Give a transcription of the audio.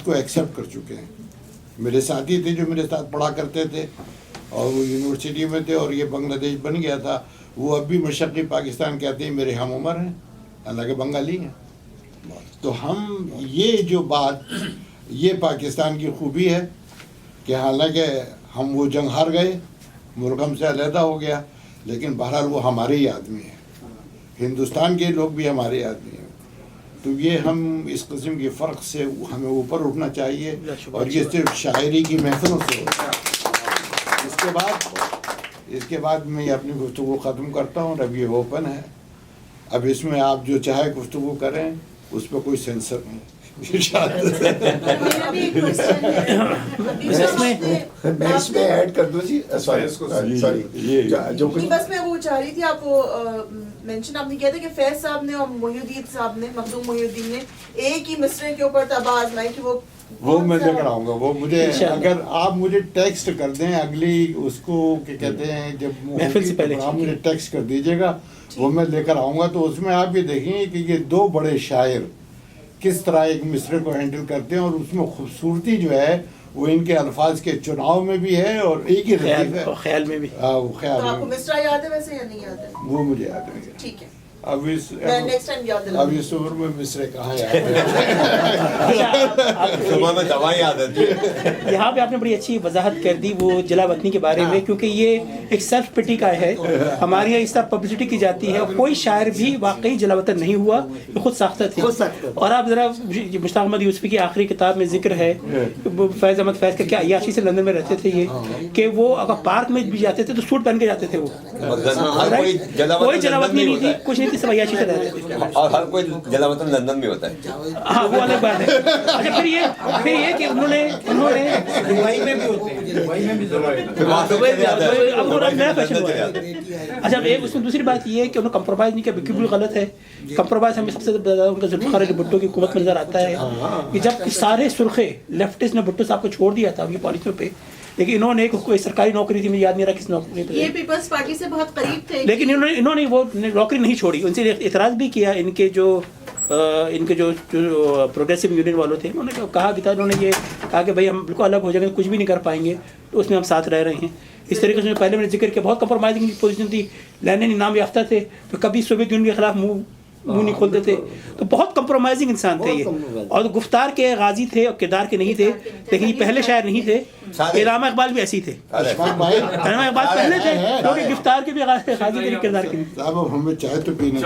کو ایکسیپٹ کر چکے ہیں. میرے ساتھی تھے جو میرے ساتھ پڑھا کرتے تھے اور وہ یونیورسٹی میں تھے اور یہ بنگلہ دیش بن گیا تھا, وہ اب بھی مشرقی پاکستان کہتے ہیں, میرے ہم عمر ہیں, حالانکہ بنگالی ہیں. تو ہم یہ جو بات, یہ پاکستان کی خوبی ہے کہ حالانکہ ہم وہ جنگ ہار گئے, ملک ہم سے علیحدہ ہو گیا, لیکن بہرحال وہ ہمارے ہی آدمی ہیں, ہندوستان کے لوگ بھی ہمارے آدمی ہیں. تو یہ ہم اس قسم کے فرق سے ہمیں اوپر اٹھنا چاہیے, اور یہ صرف شاعری کی محفلوں سے ہوتا ہے. اس کے بعد میں اپنی گفتگو ختم کرتا ہوں, اور اب یہ اوپن ہے, اب اس میں آپ جو چاہے گفتگو کریں, اس پہ کوئی سینسر نہیں. میں اس میں ایڈ کر دوں جی, سوری جو بس میں وہ چاہ رہی تھی, آپ کو مینشن آپ نے کیا تھا کہ فیض صاحب نے اور محی الدین صاحب نے, مخدوم محی الدین نے ایک ہی مصرے کے اوپر تباہ آزمائی کہ وہ میں لے کر آؤں گا. وہ مجھے اگر آپ مجھے ٹیکسٹ کر دیں اگلی اس کو کہ کہتے ہیں جب محفل سے پہلے آپ مجھے ٹیکسٹ کر دیجیے گا, وہ میں لے کر آؤں گا. تو اس میں آپ یہ دیکھیں گے کہ یہ دو بڑے شاعر کس طرح ایک مصرے کو ہینڈل کرتے ہیں, اور اس میں خوبصورتی جو ہے وہ ان کے الفاظ کے چناؤ میں بھی ہے, اور ایک ہی خیال میں بھی. خیال آپ کو مصرع یاد ہے ویسے یا نہیں یاد ہے؟ وہ مجھے یاد نہیں. ٹھیک ہے, اب اس عمر میں مصرے کہاں یہاں پہ آپ نے بڑی اچھی وضاحت کر دی وہ جلا وطنی کے بارے میں, کیونکہ یہ ایک سیلف پٹی کا ہے. ہمارے یہاں اس طرح پبلسٹی کی جاتی ہے, کوئی شاعر بھی واقعی جلا وطن نہیں ہوا, یہ خود ساختہ تھے. اور آپ ذرا مشتاق احمد یوسفی کی آخری کتاب میں ذکر ہے, فیض احمد فیض کا کیا عیاشی سے لندن میں رہتے تھے یہ, کہ وہ اگر پارک میں بھی جاتے تھے تو سوٹ پہن کے جاتے تھے. وہ کوئی جلا وطنی نہیں تھی, کچھ نہیں تھی, سب عیاشی سے رہتے تھے. اور ہر کوئی جلا وطن لندن میں ہوتا ہے. ہاں وہ الگ بات ہے. اچھا پھر یہ کہ انہوں نے دبئی میں بھی ہوتے ہیں. اچھا ایک اس میں دوسری بات یہ ہے کہ انہوں نے کمپرومائز نہیں کیا, بالکل غلط ہے. کمپرومائز ہمیں سب سے زیادہ ان کا ذوالفقار علی بھٹو کی حکومت میں نظر آتا ہے, کہ جب سارے سرخے لیفٹسٹ نے بھٹو صاحب کو چھوڑ دیا تھا ان کی پالیسیوں پہ, لیکن انہوں نے کوئی سرکاری نوکری تھی, مجھے یاد نہیں رہا کس نوکری پہ, یہ پیپلز پارٹی سے بہت قریب تھے, لیکن انہوں نے وہ نوکری نہیں چھوڑی. ان سے اعتراض بھی کیا, ان کے جو پروگریسو یونین والوں تھے, انہوں نے کہا کہ انہوں نے یہ کہا کہ بھائی ہم بالکل الگ ہو جائیں گے, کچھ بھی نہیں کر پائیں گے, تو اس میں ہم ساتھ رہ رہے ہیں. اس طریقے سے پہلے میں نے ذکر کیا بہت کمپرومائزنگ پوزیشن تھی. لینن انعام یافتہ تھے, تو کبھی سوویت یونین کے خلاف منہ نہیں کھولتے تھے, تو بہت کمپرومائزنگ انسان تھے یہ. اور گفتار کے غازی تھے اور کردار کے نہیں تھے, لیکن یہ پہلے شاعر نہیں تھے. علامہ اقبال بھی ایسے ہی تھے, علامہ اقبال پہلے تھے, کیونکہ گفتار کے بھی غازی تھے, کردار کے بھی. ہمیں چائے تو پینا